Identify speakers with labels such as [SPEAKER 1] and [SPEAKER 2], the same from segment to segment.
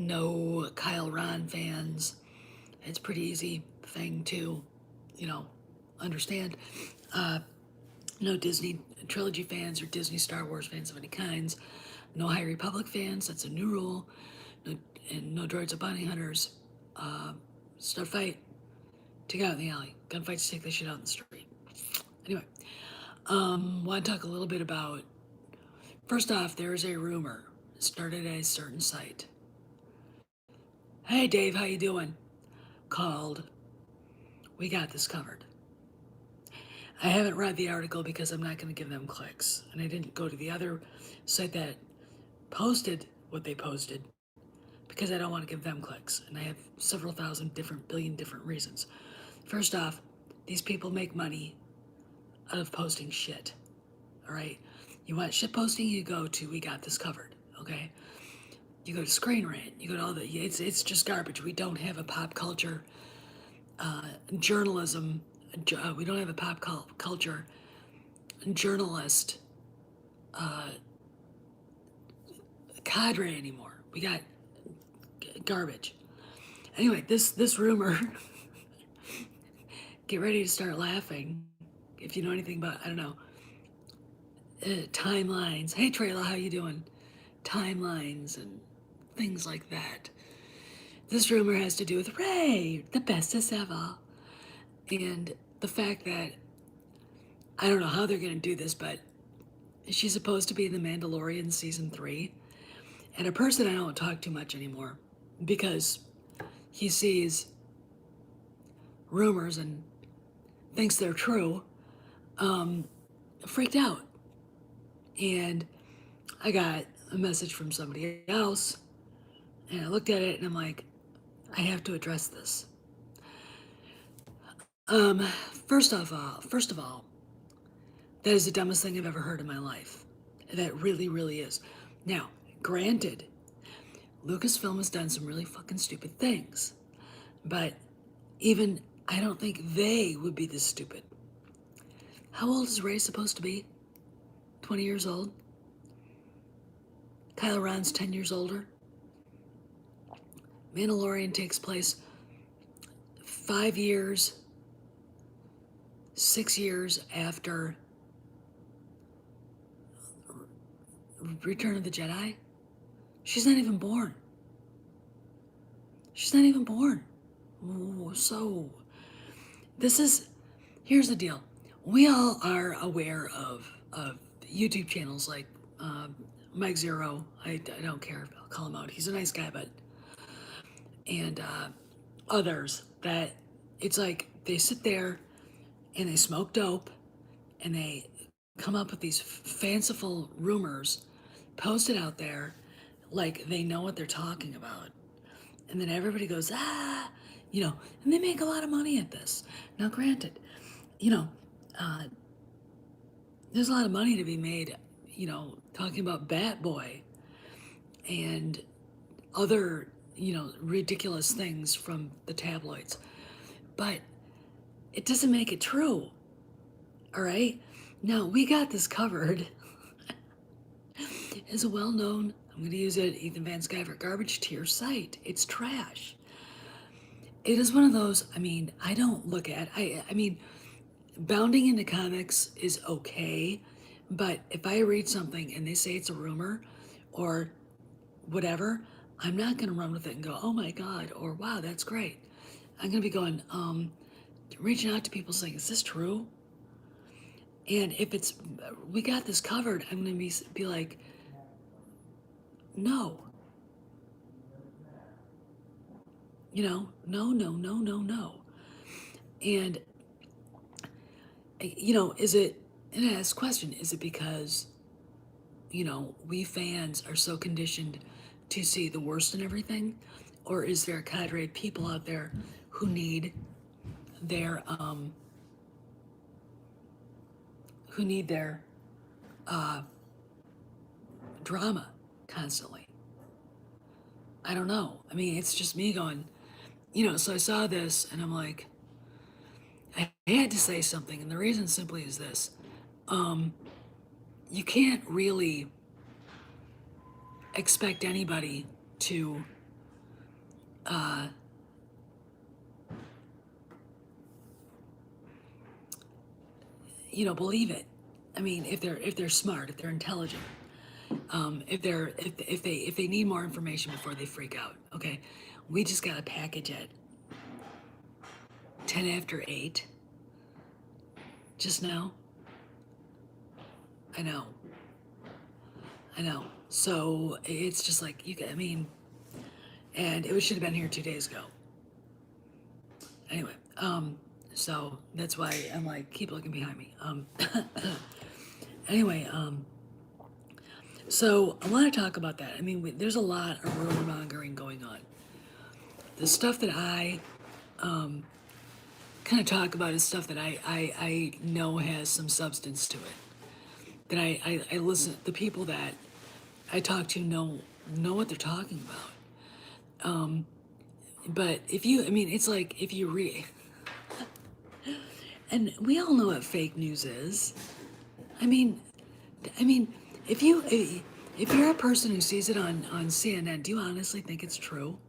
[SPEAKER 1] no Kyle Ron fans. It's a pretty easy thing to, you know, understand. Uh, no Disney trilogy fans or Disney Star Wars fans of any kinds. No High Republic fans. That's a new rule. No, and no droids or bounty hunters. Start fight. Take it out in the alley. Gunfights, take this shit out in the street. Anyway, want to talk a little bit about. First off, there is a rumor. It started at a certain site. Hey Dave, how you doing? Called We Got This Covered. I haven't read the article because I'm not going to give them clicks. And I didn't go to the other site that posted what they posted because I don't want to give them clicks. And I have several thousand billion different reasons. First off, these people make money out of posting shit. All right? You want shit posting, you go to We Got This Covered. Okay? You go to Screen Rant. You go to all the. It's just garbage. We don't have a pop culture journalism. We don't have a pop culture journalist cadre anymore. We got garbage. Anyway, this rumor. Get ready to start laughing if you know anything about, I don't know, timelines. Hey Trayla, how you doing? Timelines and things like that. This rumor has to do with Rey, the bestest ever, and the fact that I don't know how they're going to do this, but she's supposed to be in The Mandalorian season 3, and a person I don't talk too much anymore because he sees rumors and thinks they're true, freaked out. And I got a message from somebody else, and I looked at it and I'm like, I have to address this. First of all, that is the dumbest thing I've ever heard in my life. That really, really is. Now, granted, Lucasfilm has done some really fucking stupid things, but even I don't think they would be this stupid. How old is Rey supposed to be? 20 years old? Kylo Ren's 10 years older? Mandalorian takes place 5 years, 6 years after Return of the Jedi. She's not even born. She's not even born. Ooh, so, here's the deal. We all are aware of YouTube channels like Mike Zero. I don't care if I'll call him out. He's a nice guy, but, and others that it's like they sit there and they smoke dope and they come up with these fanciful rumors, post it out there like they know what they're talking about. And then everybody goes, and they make a lot of money at this. Now, granted, there's a lot of money to be made, talking about Bat Boy and other, ridiculous things from the tabloids. But it doesn't make it true. All right? Now, We Got This Covered is a well-known, I'm going to use it, Ethan Van Sciver, garbage tier site. It's trash. It is one of those, I don't look at, bounding into comics is okay, but if I read something and they say it's a rumor or whatever, I'm not going to run with it and go, oh my God, or wow, that's great. I'm going to be going, reaching out to people saying, is this true? And if it's, We Got This Covered, I'm going to be like, no. No. And, is it, and I ask the question, is it because, we fans are so conditioned to see the worst in everything? Or is there a cadre of people out there who need their, drama constantly? I don't know. It's just me going, so I saw this and I'm like, I had to say something. And the reason simply is this. You can't really expect anybody to believe it. I mean, if they're smart, if they're intelligent, if they need more information before they freak out. Okay, we just got a package at 8:10 just now. I know, I know. So it's just like I mean, and it should have been here 2 days ago. Anyway, so that's why I'm like, keep looking behind me. Anyway, so I want to talk about that. I mean, there's a lot of rumor mongering going on. The stuff that I kind of talk about is stuff that I know has some substance to it. That I listen, the people that I talk to know what they're talking about. But I mean, it's like if you read, and we all know what fake news is. I mean, if you're a person who sees it on CNN, do you honestly think it's true?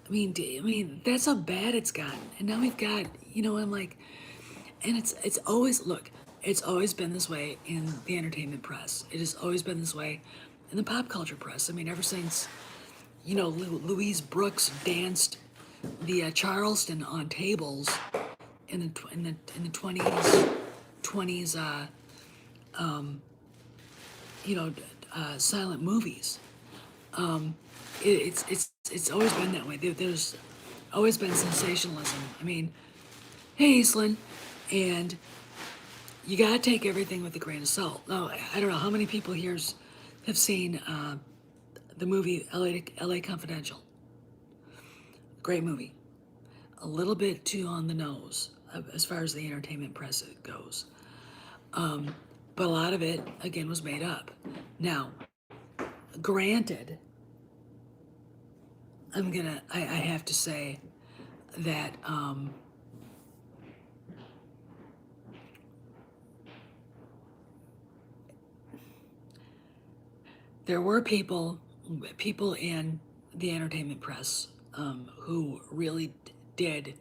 [SPEAKER 1] I mean, that's how bad it's gotten. And now we've got, I'm like, and it's always, look, it's always been this way in the entertainment press. It has always been this way in the pop culture press. I mean, ever since, Louise Brooks danced the Charleston on tables in the 20s, silent movies. It's always been that way. There's always been sensationalism. I mean, hey, Eastland, and you gotta take everything with a grain of salt. No, I don't know how many people here have seen the movie L.A. Confidential. Great movie. A little bit too on the nose as far as the entertainment press goes. But a lot of it, again, was made up. Now, granted, I have to say that there were people in the entertainment press who really did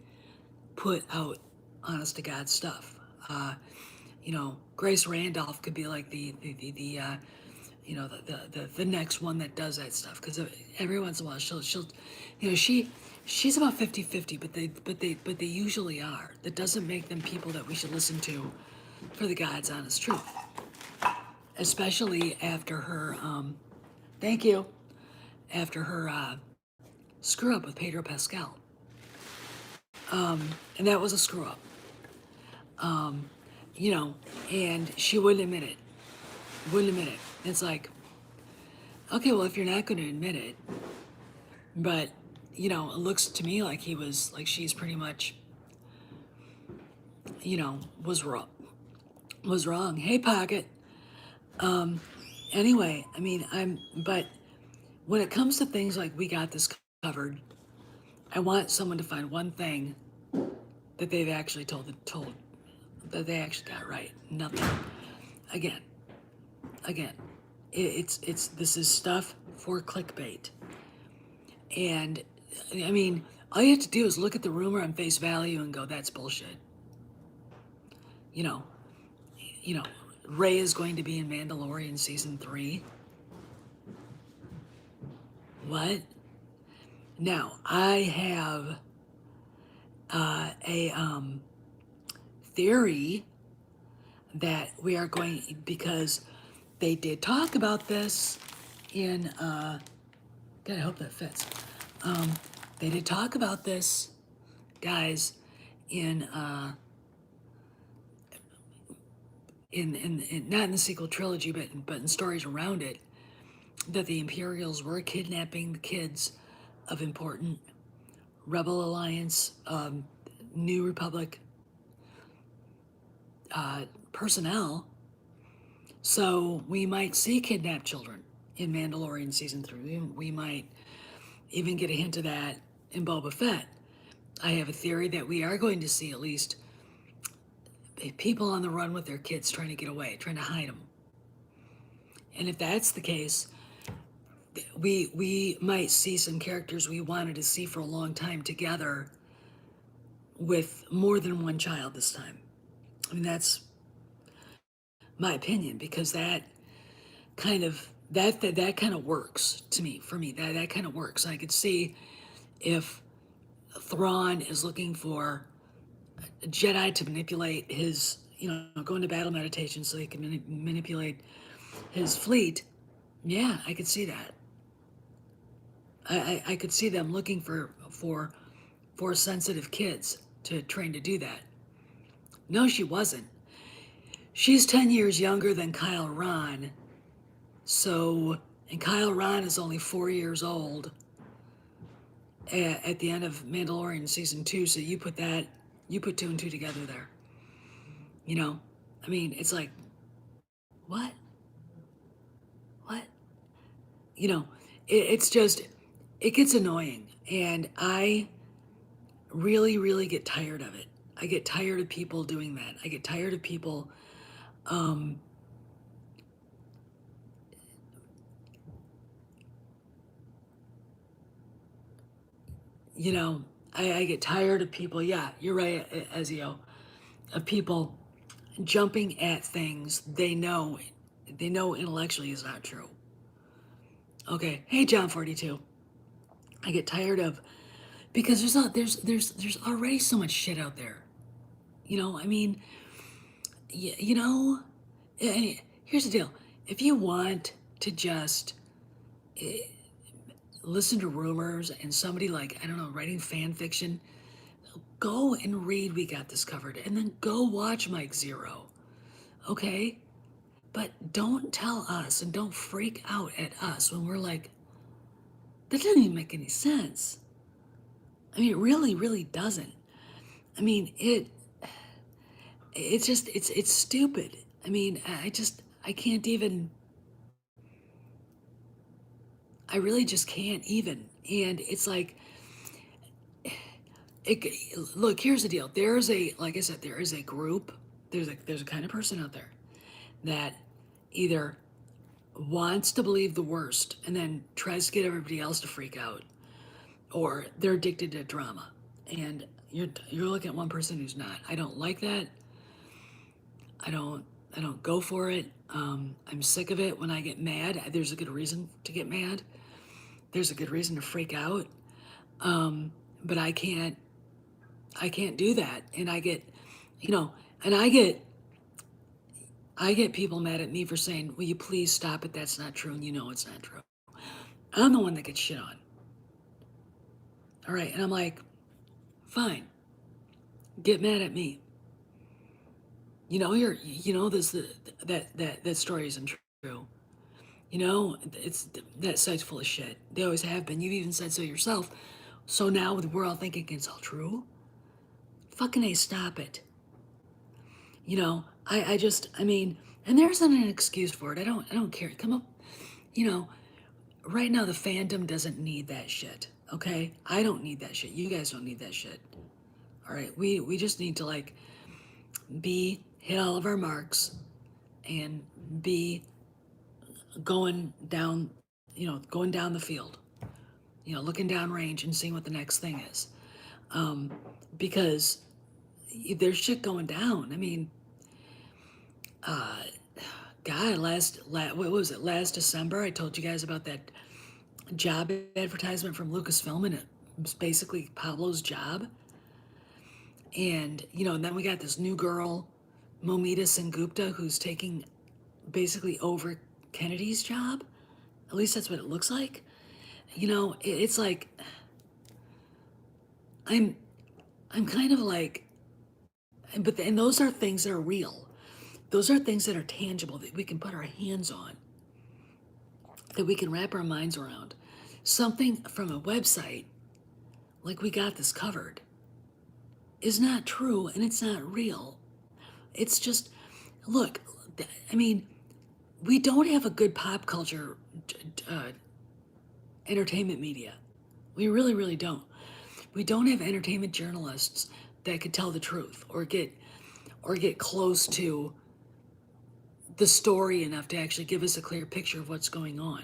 [SPEAKER 1] put out honest to God stuff. Grace Randolph could be like the next one that does that stuff, because every once in a while she'll she's about 50-50, but they usually are. That doesn't make them people that we should listen to for the God's honest truth, especially after her thank you, after her screw up with Pedro Pascal. And that was a screw up. And she wouldn't admit it. It's like, okay, well, if you're not going to admit it, but, it looks to me like she's pretty much, was wrong. Hey, Pocket. Anyway, I mean, but when it comes to things like we got this covered, I want someone to find one thing that they've actually told that they actually got right. Nothing. Again, it's this is stuff for clickbait. And I mean, all you have to do is look at the rumor on face value and go, that's bullshit. Rey is going to be in Mandalorian season 3. What? Now, I have a theory that we are going, because they did talk about this in, God, I hope that fits. They did talk about this, guys, in not in the sequel trilogy, but in stories around it, that the Imperials were kidnapping the kids of important Rebel Alliance, New Republic personnel. So we might see kidnapped children in Mandalorian season 3. We might even get a hint of that in Boba Fett. I have a theory that we are going to see at least people on the run with their kids trying to get away, trying to hide them. And if that's the case, we might see some characters we wanted to see for a long time together with more than one child this time. I mean, that's my opinion, because that kind of works to me. For me, that kind of works. I could see if Thrawn is looking for a Jedi to manipulate his, go into battle meditation so he can manipulate his fleet. Yeah, I could see that. I could see them looking for sensitive kids to train to do that. No, she wasn't. She's 10 years younger than Kyle Ron. So, and Kyle Ron is only 4 years old at the end of Mandalorian season 2. So you put 2 and 2 together there. I mean, it's like, what? What? It's just, it gets annoying. And I really, really get tired of it. I get tired of people doing that. I get tired of people, um, I get tired of people. Yeah, you're right, Ezio, of people jumping at things they know intellectually is not true. Okay, hey John 42. I get tired of, because there's already so much shit out there. I mean, you know, here's the deal. If you want to just listen to rumors and somebody, like, I don't know, writing fan fiction, go and read We Got This Covered, and then go watch Mike Zero. Okay? But don't tell us and don't freak out at us when we're like, that doesn't even make any sense. I mean, it really, really doesn't. I mean, it's just, it's stupid. I mean, I can't even, I really just can't even. And it's like, look, here's the deal. Like I said, there is a group, there's a kind of person out there that either wants to believe the worst and then tries to get everybody else to freak out, or they're addicted to drama. And you're looking at one person who's not. I don't like that. I don't go for it. I'm sick of it when I get mad. There's a good reason to get mad. There's a good reason to freak out. But I can't do that. And I get, and I get people mad at me for saying, will you please stop it? That's not true. And it's not true. I'm the one that gets shit on. All right. And I'm like, fine. Get mad at me. That story isn't true. It's that site's full of shit. They always have been. You've even said so yourself. So now we're all thinking it's all true. Fucking A, stop it. I mean, and there isn't an excuse for it. I don't care. Come up, right now the fandom doesn't need that shit. Okay? I don't need that shit. You guys don't need that shit. All right? We just need to, like, hit all of our marks and be going down the field, looking down range and seeing what the next thing is. Because there's shit going down. I mean, God, what was it? Last December, I told you guys about that job advertisement from Lucasfilm, and it was basically Pablo's job. And, and then we got this new girl, Momita Sengupta, who's taking basically over Kennedy's job. At least that's what it looks like. It's like, I'm kind of like, and those are things that are real. Those are things that are tangible, that we can put our hands on, that we can wrap our minds around. Something from a website, like We Got This Covered, is not true and it's not real. It's just, look, I mean, we don't have a good pop culture entertainment media. We really, really don't. We don't have entertainment journalists that could tell the truth or get close to the story enough to actually give us a clear picture of what's going on.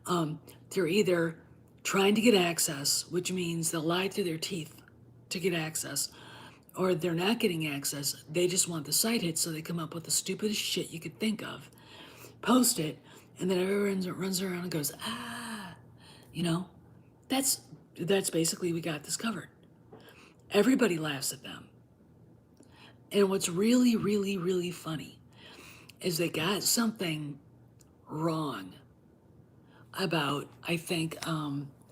[SPEAKER 1] They're either trying to get access, which means they'll lie through their teeth to get access, or they're not getting access. They just want the site hit, so they come up with the stupidest shit you could think of, post it, and then everyone runs around and goes, ah, you know, that's basically, we got this covered. Everybody laughs at them. And what's really, really, really funny is they got something wrong about, I think,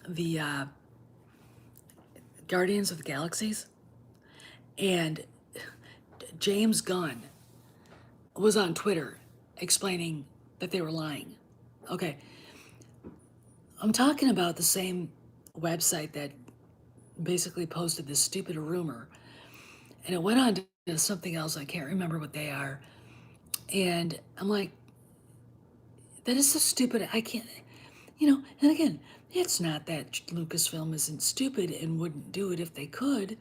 [SPEAKER 1] the Guardians of the Galaxies. And James Gunn was on Twitter explaining that they were lying. Okay, I'm talking about the same website that basically posted this stupid rumor, and it went on to something else. I can't remember what they are. And I'm like, that is so stupid. I can't, and again, it's not that Lucasfilm isn't stupid and wouldn't do it if they could,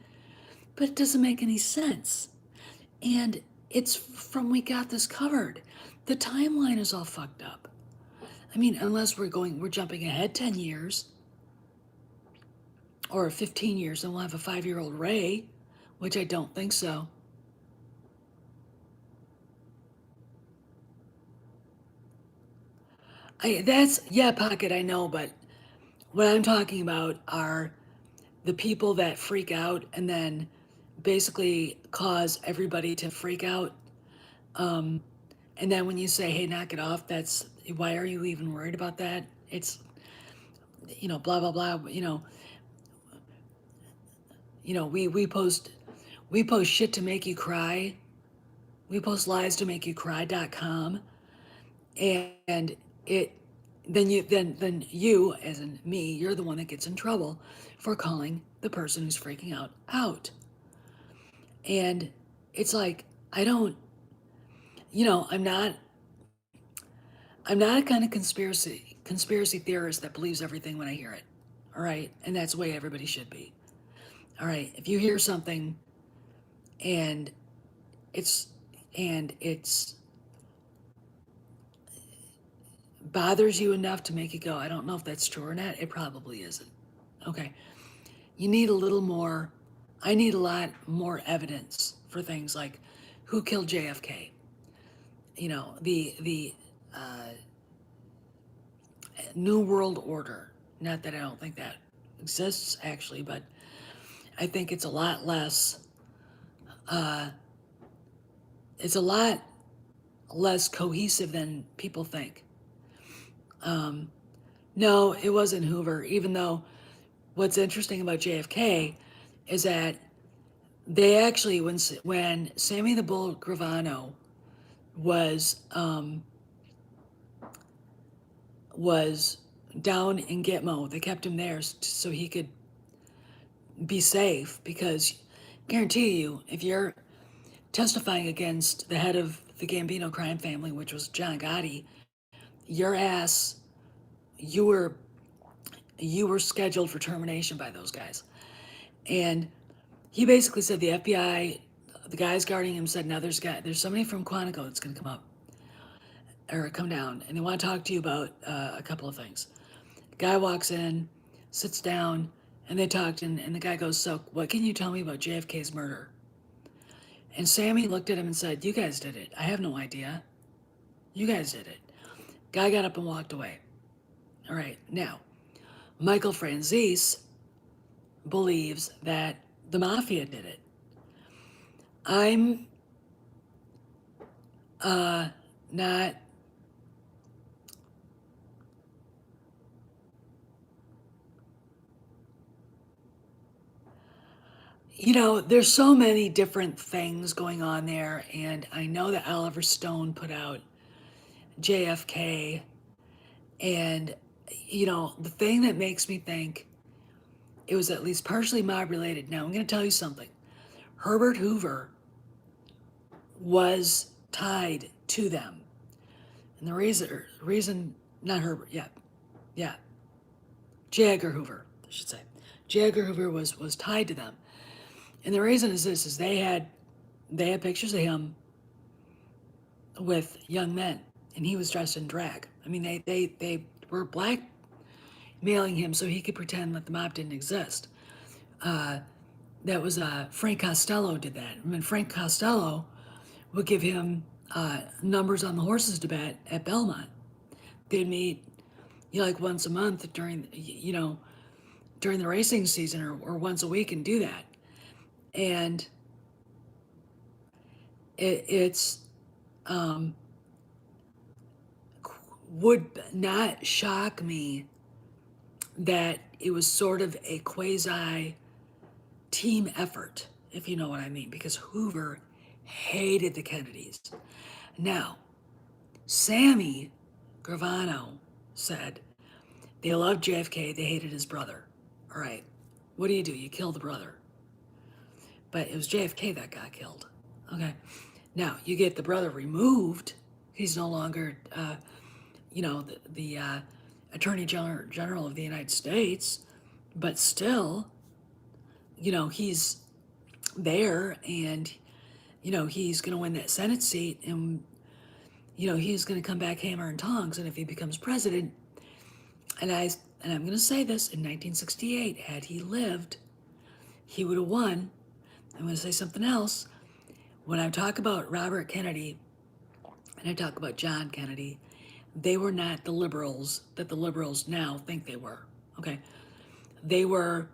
[SPEAKER 1] but it doesn't make any sense. And it's from, we got this covered. The timeline is all fucked up. I mean, unless we're jumping ahead 10 years or 15 years, and we'll have a 5-year-old Rey, which I don't think so. Pocket, I know, but what I'm talking about are the people that freak out and then basically cause everybody to freak out. And then when you say, hey, knock it off, that's, why are you even worried about that? It's, blah, blah, blah, we post shit to make you cry. We post lies to make you cry.com. And then you, as in me, you're the one that gets in trouble for calling the person who's freaking out. And it's like, I don't, I'm not a kind of conspiracy theorist that believes everything when I hear it. All right. And that's the way everybody should be. All right. If you hear something and it's bothers you enough to make you go, I don't know if that's true or not, it probably isn't. Okay. You need a little more, I need a lot more evidence for things like who killed JFK. The New World Order. Not that I don't think that exists actually, but I think it's a lot less, it's a lot less cohesive than people think. No, it wasn't Hoover, even though what's interesting about JFK is that they actually, when Sammy the Bull Gravano was down in Gitmo, they kept him there so he could be safe, because guarantee you, if you're testifying against the head of the Gambino crime family, which was John Gotti, your ass, you were scheduled for termination by those guys. And he basically said the FBI, the guys guarding him said, now there's somebody from Quantico that's going to come up or come down, and they want to talk to you about a couple of things. The guy walks in, sits down, and they talked, and the guy goes, so what can you tell me about JFK's murder? And Sammy looked at him and said, you guys did it. I have no idea. You guys did it. Guy got up and walked away. All right, now, Michael Franzese believes that the mafia did it. I'm not, there's so many different things going on there, and I know that Oliver Stone put out JFK, and the thing that makes me think it was at least partially mob related. Now I'm going to tell you something. Herbert Hoover was tied to them, and the reason not Herbert, yeah, J. Edgar Hoover, I should say. J. Edgar Hoover was tied to them, and the reason is this: is they had pictures of him with young men, and he was dressed in drag. I mean, they were black mailing him so he could pretend that the mob didn't exist. That was Frank Costello did that. I mean, Frank Costello would give him numbers on the horses to bet at Belmont. They'd meet, like once a month during, during the racing season, or once a week, and do that. And it's would not shock me that it was sort of a quasi team effort, if you know what I mean, because Hoover hated the Kennedys. Now, Sammy Gravano said they loved JFK, they hated his brother. All right, what do? You kill the brother. But it was JFK that got killed. Okay, now you get the brother removed. He's no longer, the Attorney General of the United States, but still, he's there, and he's going to win that Senate seat, and he's going to come back hammer and tongs. And if he becomes president, and I'm going to say this, in 1968, had he lived, he would have won. I'm going to say something else. When I talk about Robert Kennedy and I talk about John Kennedy, they were not the liberals that the liberals now think they were. Okay, they were.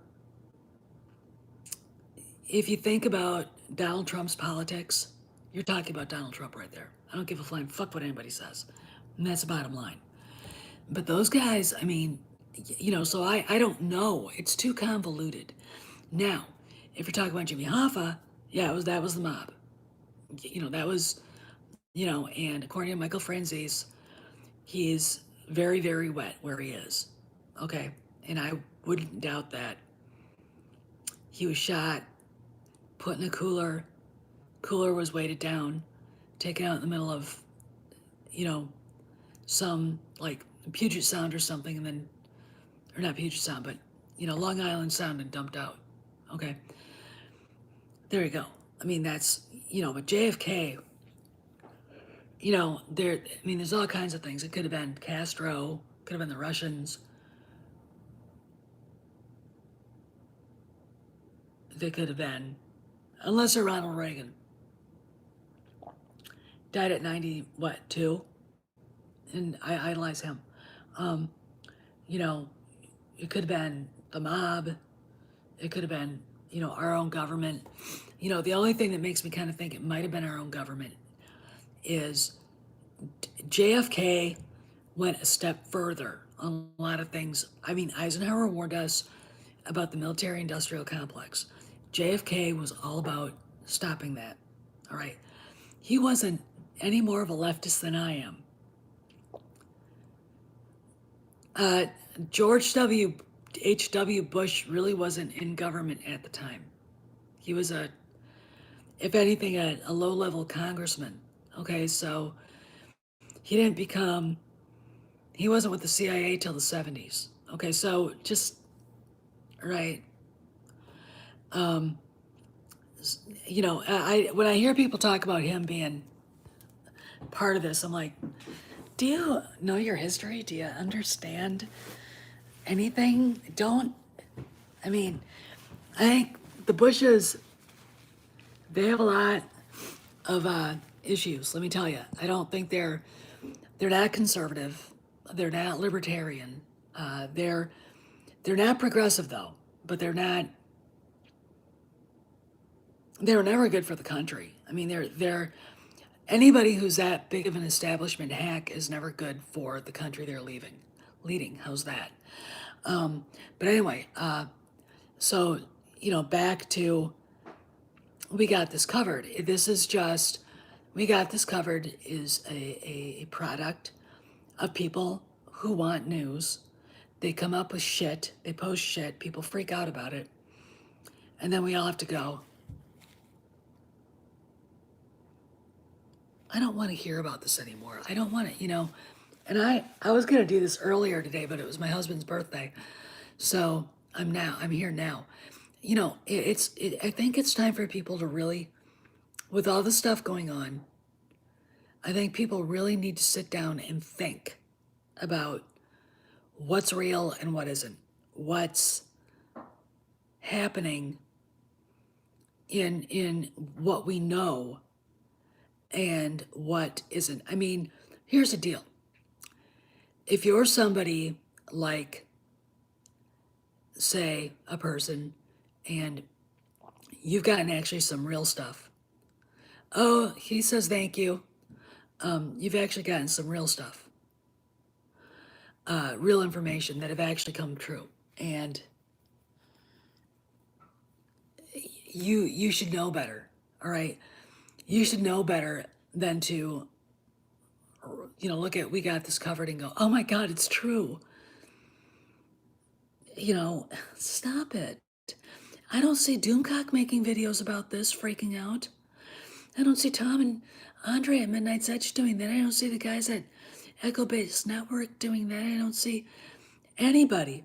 [SPEAKER 1] If you think about Donald Trump's politics, you're talking about Donald Trump right there. I don't give a flying fuck what anybody says. And that's the bottom line. But those guys, I mean, so I don't know. It's too convoluted. Now, if you're talking about Jimmy Hoffa, yeah, that was the mob. That was, and according to Michael Franzese, he's very, very wet where he is. Okay. And I wouldn't doubt that. He was shot, put in a cooler. Cooler was weighted down, taken out in the middle of, some like Puget Sound or something, and then, or not Puget Sound, but, Long Island Sound, and dumped out. Okay. There you go. I mean, that's, but JFK, there's all kinds of things. It could have been Castro, could have been the Russians. They could have been, unless they're Ronald Reagan. Died at 2? And I idolize him. It could have been the mob. It could have been, our own government. The only thing that makes me kind of think it might have been our own government is JFK went a step further on a lot of things. I mean, Eisenhower warned us about the military-industrial complex. JFK was all about stopping that. All right. He wasn't any more of a leftist than I am. George H.W. Bush really wasn't in government at the time. He was if anything, a low-level congressman. Okay, so he wasn't with the CIA till the 70s. Okay, so just, right. When I hear people talk about him being part of this, I'm like, do you know your history? Do you understand anything? I think the Bushes, they have a lot of issues, let me tell you. I don't think they're not conservative. They're not libertarian. They're not progressive, though, but they were never good for the country. I mean, they're anybody who's that big of an establishment hack is never good for the country they're leading. How's that? But anyway, so, back to, we got this covered. We got this covered is a product of people who want news. They come up with shit, they post shit, people freak out about it, and then we all have to go, I don't want to hear about this anymore. I don't want to, and I was going to do this earlier today, but it was my husband's birthday. So I'm here now. I think it's time for people to really, with all the stuff going on, I think people really need to sit down and think about what's real and what isn't, what's happening in what we know and what isn't. I mean, here's the deal. If you're somebody like, say, a person, and you've gotten actually some real stuff. Oh, he says thank you. You've actually gotten some real stuff, real information that have actually come true, and you should know better. All right, you should know better than to look at, we got this covered and go, oh my God, it's true. Stop it. I don't see Doomcock making videos about this, freaking out. I don't see Tom and Andre at Midnight's Edge doing that. I don't see the guys at Echo Base Network doing that. I don't see anybody.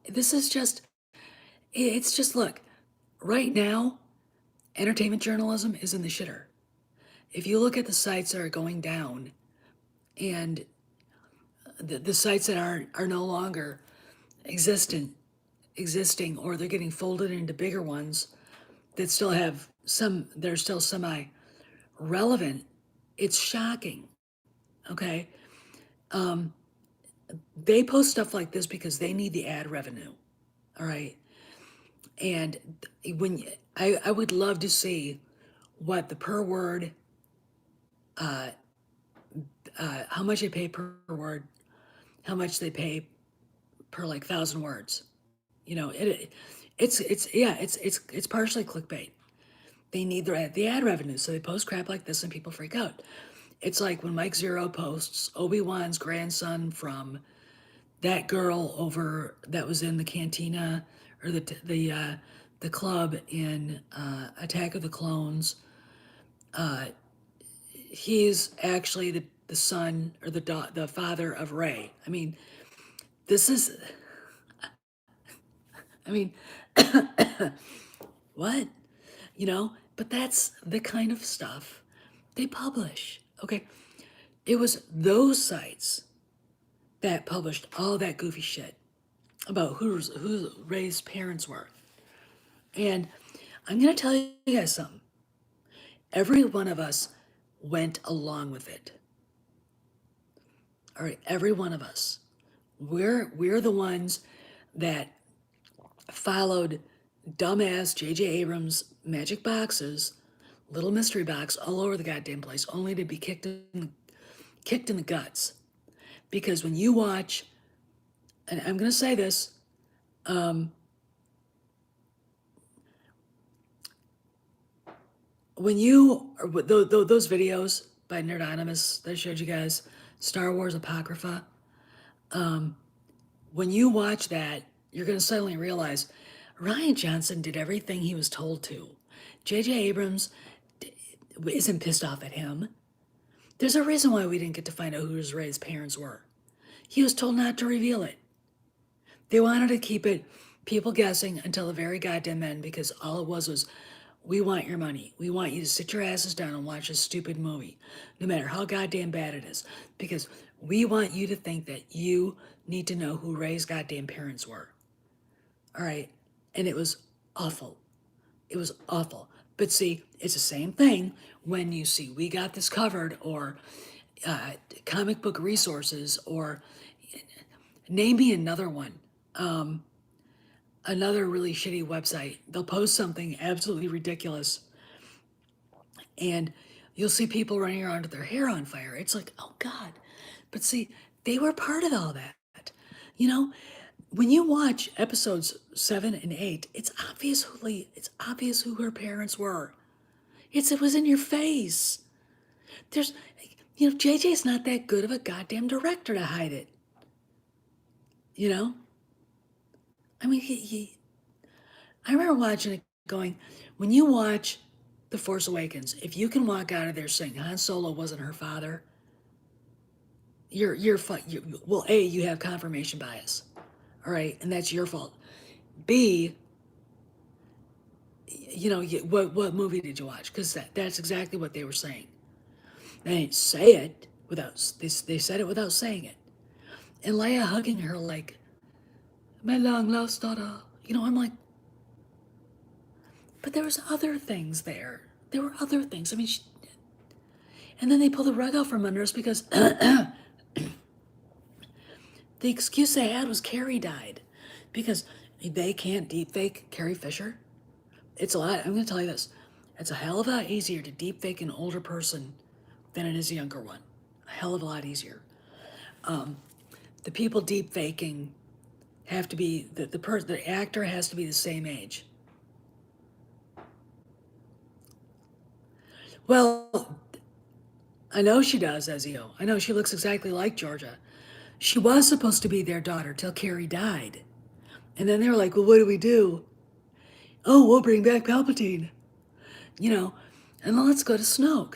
[SPEAKER 1] This is just, it's just, look, right now, entertainment journalism is in the shitter. If you look at the sites that are going down, and the sites that are no longer existing, or they're getting folded into bigger ones that still have they're still semi relevant, it's shocking. Okay. They post stuff like this because they need the ad revenue. All right. And when I would love to see what the per word, how much they pay per word, how much they pay per like 1,000 words. It's partially clickbait. They need the ad revenue, so they post crap like this and people freak out. It's like when Mike Zero posts Obi-Wan's grandson from that girl over that was in the cantina, or the club in Attack of the Clones. He's actually the son or the father of Rey. I mean, this is. I mean, what? But that's the kind of stuff they publish. Okay, it was those sites that published all that goofy shit about who Rey's parents were. And I'm gonna tell you guys something. Every one of us went along with it. All right, every one of us. We're the ones that followed dumbass J.J. Abrams magic boxes, little mystery box all over the goddamn place, only to be kicked in the guts. Because when you watch, and I'm gonna say this, when you those videos by Nerdonymous that I showed you guys, Star Wars Apocrypha, when you watch that, you're gonna suddenly realize Rian Johnson did everything he was told to. J.J. Abrams isn't pissed off at him. There's a reason why we didn't get to find out who Rey's parents were. He was told not to reveal it. They wanted to keep it people guessing until the very goddamn end, because all it was, we want your money. We want you to sit your asses down and watch this stupid movie, no matter how goddamn bad it is, because we want you to think that you need to know who Rey's goddamn parents were. All right? And it was awful. It was awful. But see, it's the same thing when you see We Got This Covered, or comic book resources, or name me another one. Another really shitty website. They'll post something absolutely ridiculous, and you'll see people running around with their hair on fire. It's like, oh God. But see, they were part of all that. When you watch episodes 7 and 8, it's obvious who her parents were. It was in your face. There's, JJ's not that good of a goddamn director to hide it. I mean, I remember watching it going, when you watch The Force Awakens, if you can walk out of there saying Han Solo wasn't her father, well, A, you have confirmation bias. All right, and that's your fault. B, what movie did you watch? Because that's exactly what they were saying. They didn't say it, they said it without saying it. And Leia hugging her like, my long lost daughter. You know, I'm like, but there was other things there. There were other things. I mean, and then they pull the rug out from under us because the excuse they had was Carrie died. Because they can't deep fake Carrie Fisher. It's a lot. I'm going to tell you this. It's a hell of a lot easier to deep fake an older person than it is a younger one. A hell of a lot easier. The people deep faking have to be, the actor has to be the same age. Well, I know she does, Ezio. I know she looks exactly like Georgia. She was supposed to be their daughter till Carrie died. And then they were like, well, what do we do? Oh, we'll bring back Palpatine. You know, and then let's go to Snoke.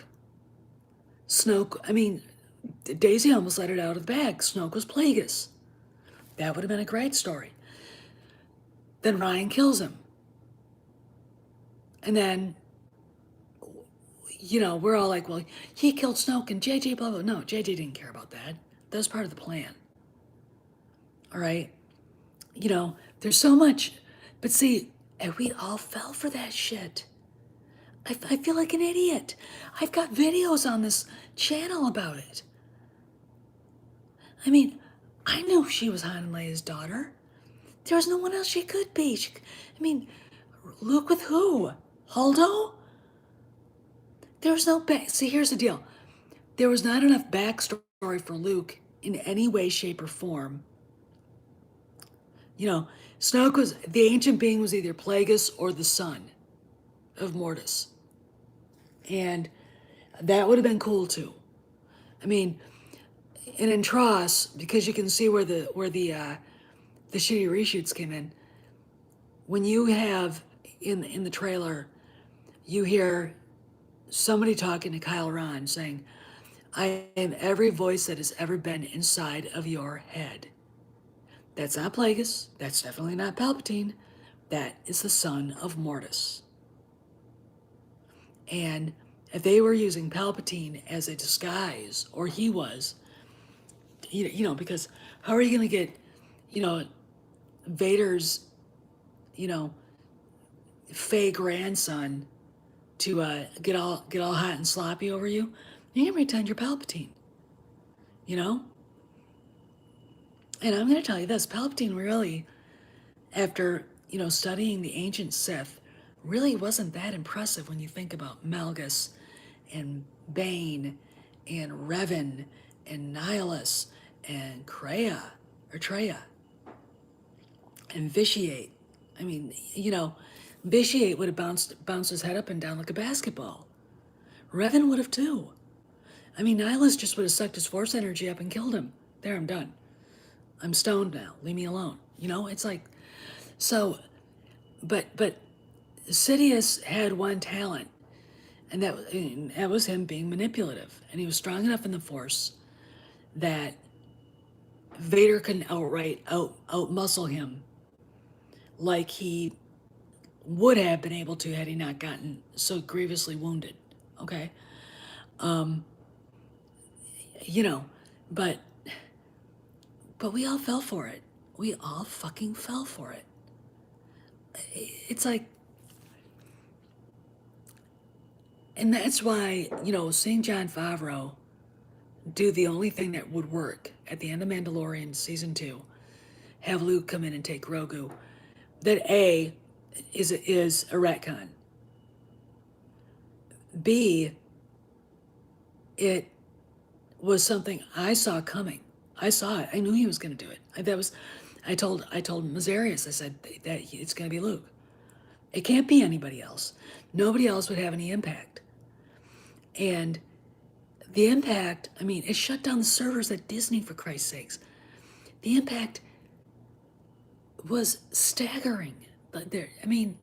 [SPEAKER 1] Snoke, I mean, Daisy almost let it out of the bag. Snoke was Plagueis. That would have been a great story. Then Ryan kills him. And then, you know, we're all like, well, he killed Snoke and JJ, blah, blah. No, JJ didn't care about that. That was part of the plan. All right? You know, there's so much. But see, and we all fell for that shit. I feel like an idiot. I've got videos on this channel about it. I mean, I knew she was Han and Leia's daughter. There was no one else she could be. I mean, Luke with who? Holdo? There was no see, here's the deal. There was not enough backstory for Luke in any way, shape, or form. You know, Snoke was, the ancient being was either Plagueis or the son of Mortis. And that would have been cool too. I mean, and in Tross, because you can see where the shitty reshoots came in. When you have in the trailer, you hear somebody talking to Kyle Ron saying, "I am every voice that has ever been inside of your head." That's not Plagueis. That's definitely not Palpatine. That is the son of Mortis. And if they were using Palpatine as a disguise, or he was, you know, because how are you going to get, you know, Vader's, you know, fey grandson to get all hot and sloppy over you? You can pretend you're Palpatine, you know? And I'm going to tell you this, Palpatine really, after, you know, studying the ancient Sith, really wasn't that impressive when you think about Malgus and Bane and Revan and Nihilus and Kreia and Vitiate. I mean, you know, Vitiate would have bounced his head up and down like a basketball. Revan would have too. I mean, Nihilus just would have sucked his force energy up and killed him. There, I'm done. I'm stoned now. Leave me alone. You know, it's like, so, but Sidious had one talent, and that was him being manipulative. And he was strong enough in the Force that Vader couldn't outright out-muscle him like he would have been able to had he not gotten so grievously wounded. Okay? You know, but we all fell for it. We all fucking fell for it. It's like, and that's why, you know, seeing Jon Favreau do the only thing that would work at the end of Mandalorian season 2, have Luke come in and take Grogu, that A, is a retcon. B, it was something I saw coming. I saw it. I knew he was going to do it. I told Mazarius, I said that it's going to be Luke. It can't be anybody else. Nobody else would have any impact. And the impact, I mean, it shut down the servers at Disney, for Christ's sakes. The impact was staggering. I mean,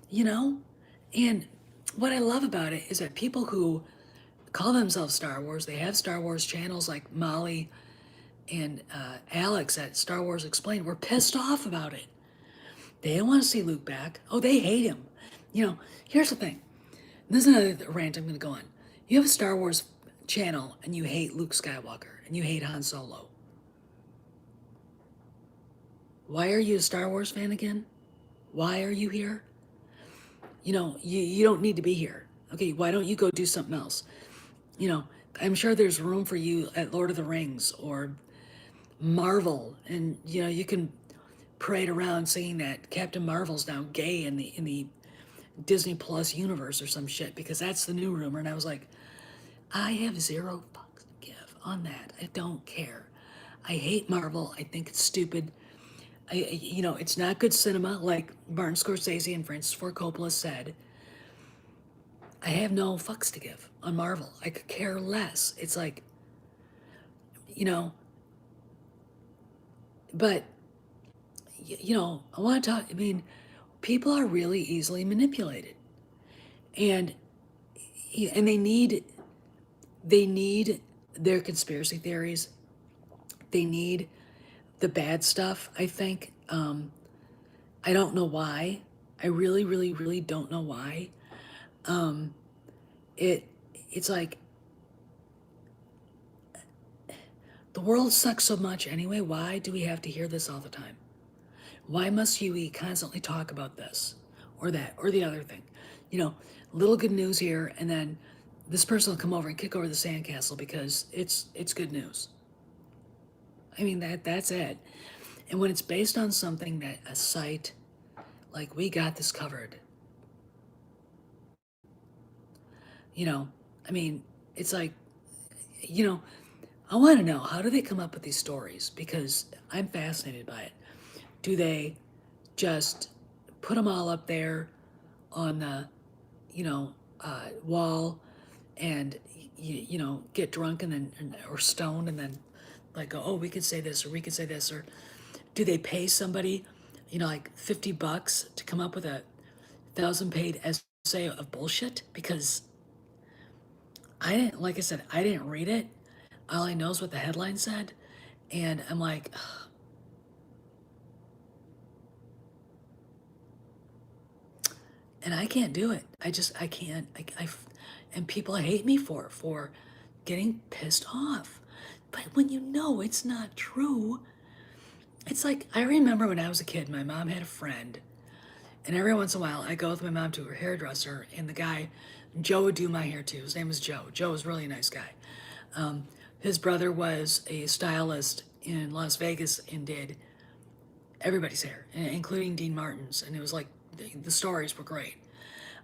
[SPEAKER 1] you know, and what I love about it is that people who call themselves Star Wars, they have Star Wars channels like Molly and Alex at Star Wars Explained, were pissed off about it. They don't want to see Luke back. Oh, they hate him. You know, here's the thing. This is another rant I'm going to go on. You have a Star Wars channel and you hate Luke Skywalker and you hate Han Solo. Why are you a Star Wars fan again? Why are you here? You don't need to be here. Okay, why don't you go do something else? I'm sure there's room for you at Lord of the Rings or Marvel, and you can parade around saying that Captain Marvel's now gay in the Disney Plus universe or some shit, because that's the new rumor. And I was like, I have zero fucks to give on that. I don't care. I hate Marvel. I think it's stupid. It's not good cinema, like Martin Scorsese and Francis Ford Coppola said. I have no fucks to give on Marvel. I could care less. It's like, but, I want to talk, people are really easily manipulated. And they need their conspiracy theories. They need the bad stuff, I think. I don't know why. I really, really, really don't know why. It's like the world sucks so much anyway. Why do we have to hear this all the time? Why must we constantly talk about this or that or the other thing? Little good news here, and then this person will come over and kick over the sandcastle because it's good news. That's it. And when it's based on something that a site like We Got This Covered, it's like, I want to know, how do they come up with these stories? Because I'm fascinated by it. Do they just put them all up there on the, wall and, get drunk and then, or stoned and then like go, oh, we could say this or we could say this? Or do they pay somebody, like $50 to come up with a 1,000-page essay of bullshit? Because like I said, I didn't read it. All I know is what the headline said. And I'm like, ugh. And I can't do it. I can't. And people hate me for getting pissed off. But when it's not true, it's like, I remember when I was a kid, my mom had a friend, and every once in a while I go with my mom to her hairdresser, and the guy, Joe, would do my hair too. His name was Joe. Joe was a really nice guy. His brother was a stylist in Las Vegas and did everybody's hair, including Dean Martin's, and it was like, the stories were great.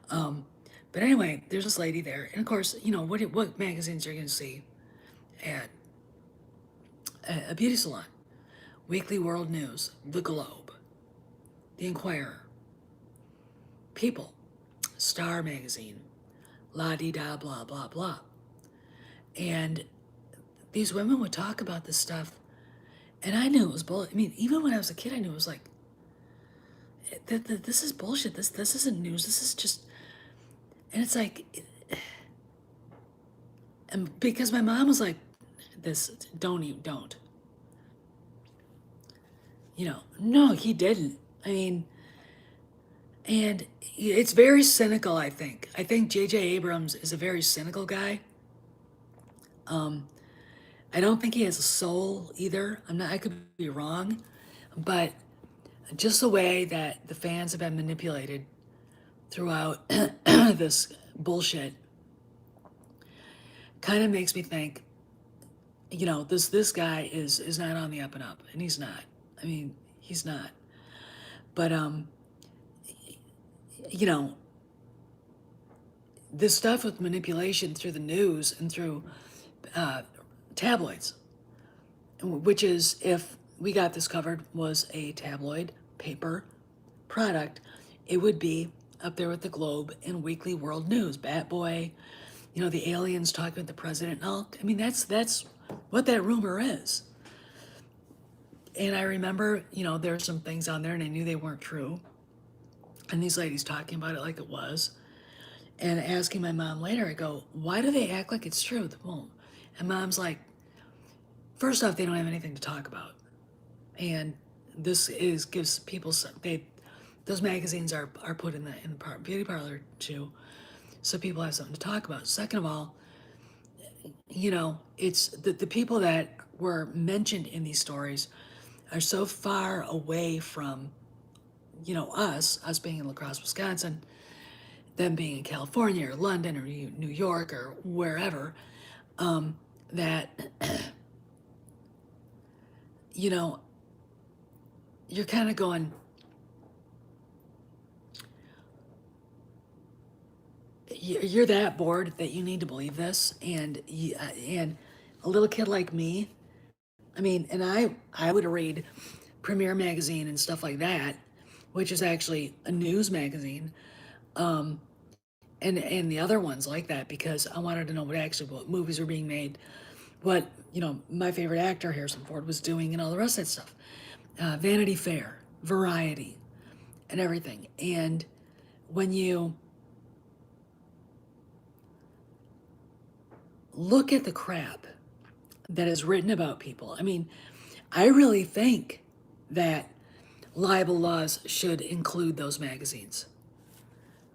[SPEAKER 1] But anyway, there's this lady there, and of course, what magazines are you going to see at a beauty salon? Weekly World News, The Globe, The Inquirer, People, Star Magazine, la-di-da, blah, blah, blah. And these women would talk about this stuff, and I knew it was bullshit. Even when I was a kid, I knew it was like, this is bullshit. This isn't news. This is just, and it's like, and because my mom was like, this, don't. No, he didn't. And it's very cynical, I think. I think J.J. Abrams is a very cynical guy. I don't think he has a soul either. I could be wrong, but just the way that the fans have been manipulated throughout this bullshit kind of makes me think, this guy is not on the up and up, and he's not. He's not. But this stuff with manipulation through the news and through tabloids, which is, if We Got This Covered was a tabloid paper product, it would be up there with the Globe and Weekly World News. Bat Boy, the aliens talking with the president and all. That's what that rumor is. And I remember, there were some things on there and I knew they weren't true. And these ladies talking about it like it was. And asking my mom later, I go, why do they act like it's true? Well, and mom's like, first off, they don't have anything to talk about. And this gives people those magazines are put in the beauty parlor too, so people have something to talk about. Second of all, it's the people that were mentioned in these stories are so far away from, us being in La Crosse, Wisconsin, them being in California or London or New York or wherever, that, you know, you're kind of going, you're that bored that you need to believe this, and a little kid like me, I mean, and I would read Premiere magazine and stuff like that, which is actually a news magazine, and the other ones like that, because I wanted to know what movies were being made, what my favorite actor Harrison Ford was doing, and all the rest of that stuff, Vanity Fair, Variety, and everything. And when you look at the crap that is written about people, I mean, I really think that libel laws should include those magazines.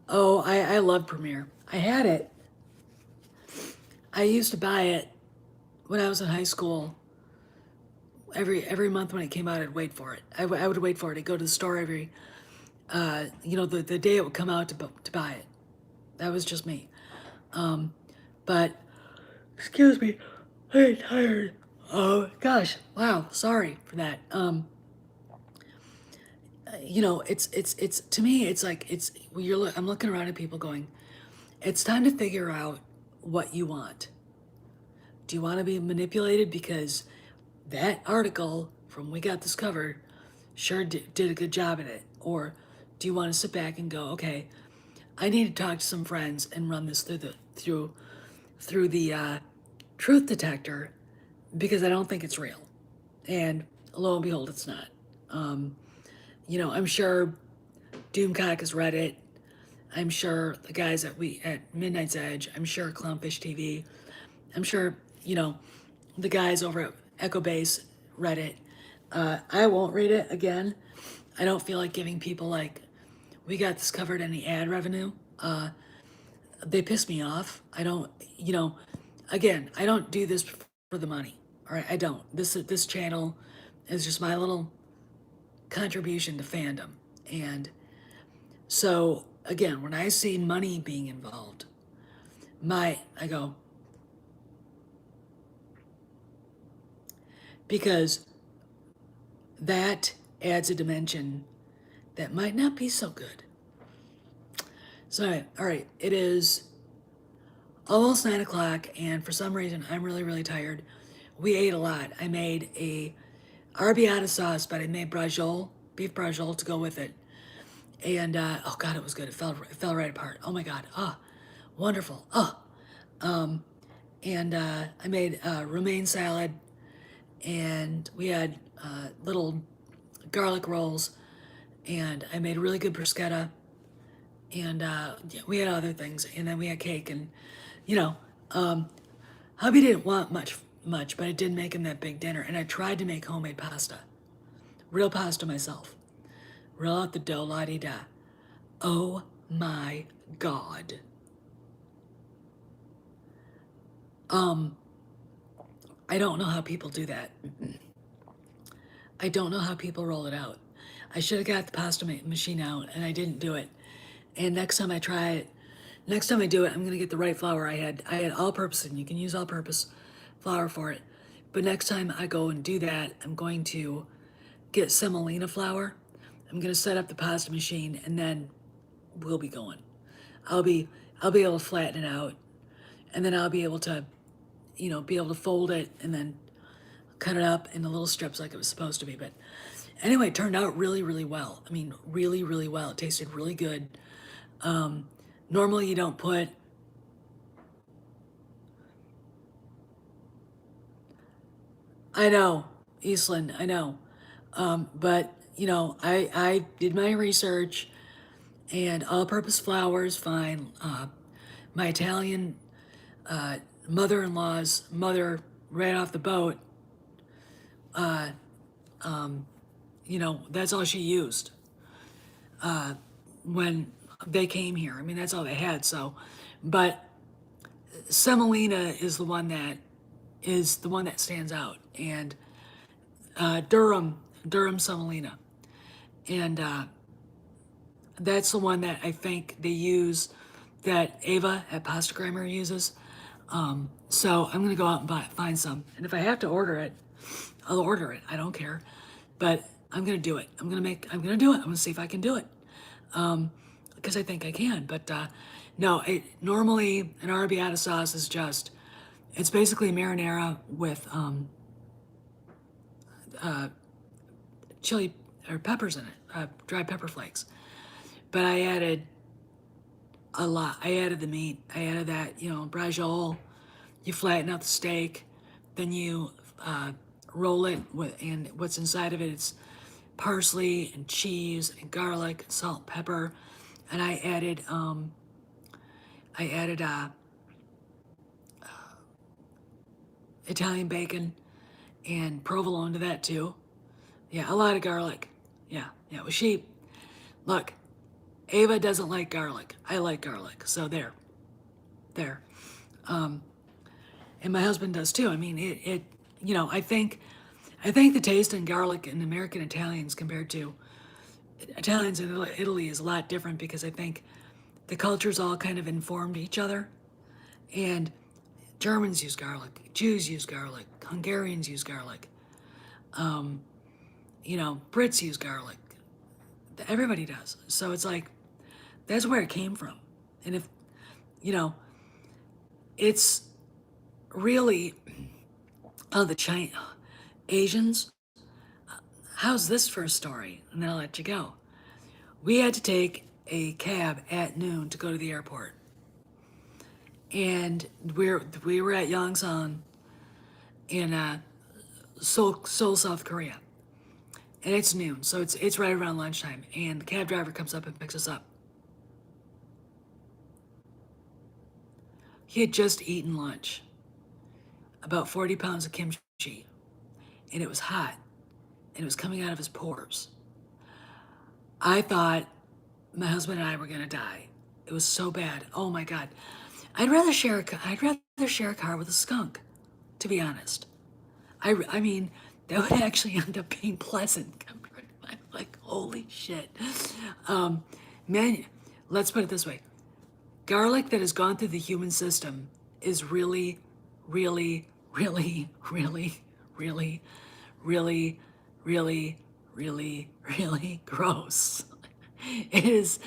[SPEAKER 1] Oh, I love Premiere. I had it. I used to buy it when I was in high school. Every month when it came out, I'd wait for it. I would wait for it. I'd go to the store every, the day it would come out to buy it. That was just me. But, excuse me, I'm tired. Oh, gosh. Wow. Sorry for that. It's to me, it's like, I'm looking around at people going, it's time to figure out what you want. Do you want to be manipulated? Because that article from We Got This Covered sure did a good job at it. Or do you want to sit back and go, okay, I need to talk to some friends and run this through the truth detector, because I don't think it's real. And lo and behold, it's not. I'm sure Doomcock has read it. I'm sure the guys at Midnight's Edge. I'm sure Clownfish TV. I'm sure the guys over at Echo Base read it. I won't read it again. I don't feel like giving people like We Got This Covered any ad revenue. They piss me off. I don't, again, I don't do this for the money. All right, I don't. This channel is just my little contribution to fandom. And so again, when I see money being involved, I go, because that adds a dimension that might not be so good. So, all right, it is almost 9 o'clock, and for some reason, I'm really, really tired. We ate a lot. I made a arrabbiata sauce, but I made beef braciole to go with it. And, oh God, it was good. It fell right apart. Oh my God. Oh, wonderful. Oh, and I made romaine salad, and we had little garlic rolls, and I made really good bruschetta, and yeah, we had other things, and then we had cake, and hubby didn't want much, but I did make him that big dinner, and I tried to make homemade pasta, real pasta myself, roll out the dough, la di da. Oh my God. I don't know how people do that. I don't know how people roll it out. I should have got the pasta machine out, and I didn't do it. And next time I do it, I'm gonna get the right flour. I had all-purpose, and you can use all-purpose flour for it. But next time I go and do that, I'm going to get semolina flour. I'm gonna set up the pasta machine, and then we'll be going. I'll be able to flatten it out, and then I'll be able to, fold it and then cut it up into little strips like it was supposed to be. But anyway, it turned out really, really well. I mean, really, really well. It tasted really good. Normally you don't put, I know, Eastland, I know. But I did my research, and all-purpose flour is fine. My Italian mother-in-law's mother, right off the boat, that's all she used when they came here. I mean, that's all they had. So, but semolina is the one that is the one that stands out, and Durham Semolina, and that's the one that I think they use, that Ava at Pasta Grimer uses. So I'm gonna go out and find some, and if I have to order it, I'll order it. I don't care, but I'm gonna do it. I'm gonna do it. I'm gonna see if I can do it, because I think I can. But no, normally an arrabbiata sauce is just, it's basically marinara with chili or peppers in it, dried pepper flakes. But I added a lot. I added the meat. I added that, braciole. You flatten out the steak, then you roll it with, and what's inside of it, it's parsley and cheese and garlic, and salt, pepper, and I added Italian bacon and provolone to that too. Yeah, a lot of garlic. Yeah, well, look, Ava doesn't like garlic. I like garlic, so there. And my husband does too. I mean, I think the taste in garlic in American Italians compared to Italians in Italy is a lot different, because I think the cultures all kind of informed each other. And Germans use garlic, Jews use garlic, Hungarians use garlic, Brits use garlic. Everybody does. So it's like, that's where it came from. And if, it's really, the Asians, how's this for a story? And then I'll let you go. We had to take a cab at noon to go to the airport. And we were at Yongsan in Seoul, South Korea. And it's noon, so it's right around lunchtime. And the cab driver comes up and picks us up. He had just eaten lunch, about 40 pounds of kimchi, and it was hot, and it was coming out of his pores. I thought my husband and I were gonna die. It was so bad. Oh my God. I'd rather share a car with a skunk, to be honest. I mean, that would actually end up being pleasant. I'm like, holy shit. Man, let's put it this way. Garlic that has gone through the human system is really, really, really, really, really, really, really, really, really gross. It is,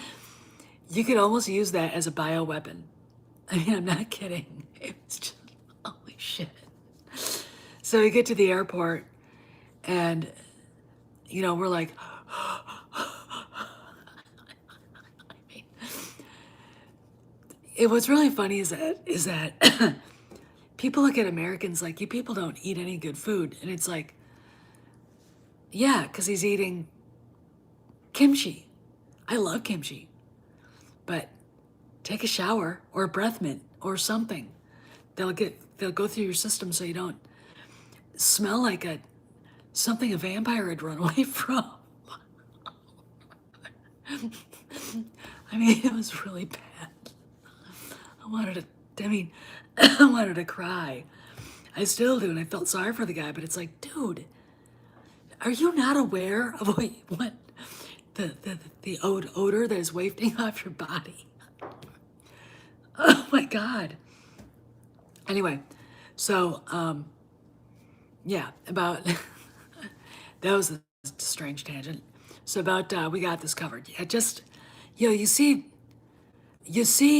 [SPEAKER 1] you could almost use that as a bioweapon. I mean, I'm not kidding. It's just, holy shit. So we get to the airport, and, we're like, what's really funny is that people look at Americans like, you people don't eat any good food. And it's like, yeah, because he's eating kimchi. I love kimchi. But take a shower or a breath mint or something. They'll go through your system so you don't smell like something a vampire had run away from. I mean, it was really bad. I wanted to cry. I still do, and I felt sorry for the guy, but it's like, dude, are you not aware of what the odor that is wafting off your body? Oh my God. Anyway, so, yeah, about, that was a strange tangent. So about, we got this covered. Yeah, just, you see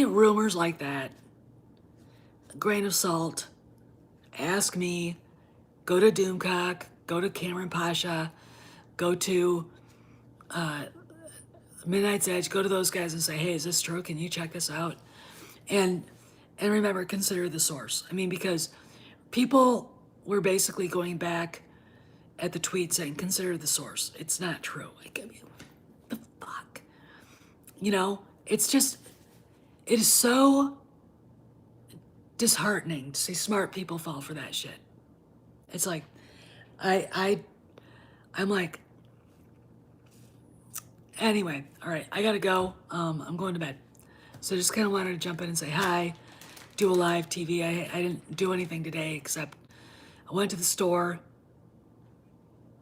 [SPEAKER 1] rumors like that, grain of salt, ask me, go to Doomcock, go to Cameron Pasha, go to Midnight's Edge, go to those guys and say, hey, is this true? Can you check this out? And remember, consider the source. I mean, because people were basically going back at the tweet saying, consider the source. It's not true. Like, I mean, what the fuck? It's just, it is so disheartening to see smart people fall for that shit. It's like, I'm like, anyway, all right, I gotta go. I'm going to bed. So just kind of wanted to jump in and say hi, do a live TV. I didn't do anything today except I went to the store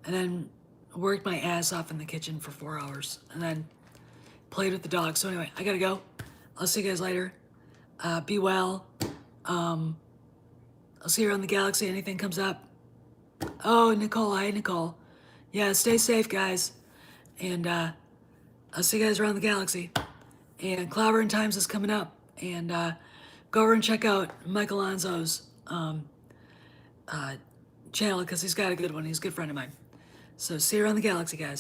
[SPEAKER 1] and then worked my ass off in the kitchen for 4 hours and then played with the dog. So anyway, I gotta go. I'll see you guys later. Be well. I'll see you around the galaxy. Anything comes up. Oh, Nicole. Hi, Nicole. Yeah, stay safe, guys. And I'll see you guys around the galaxy. And Clobbering Times is coming up. And go over and check out Michael Alonso's channel because he's got a good one. He's a good friend of mine. So see you around the galaxy, guys.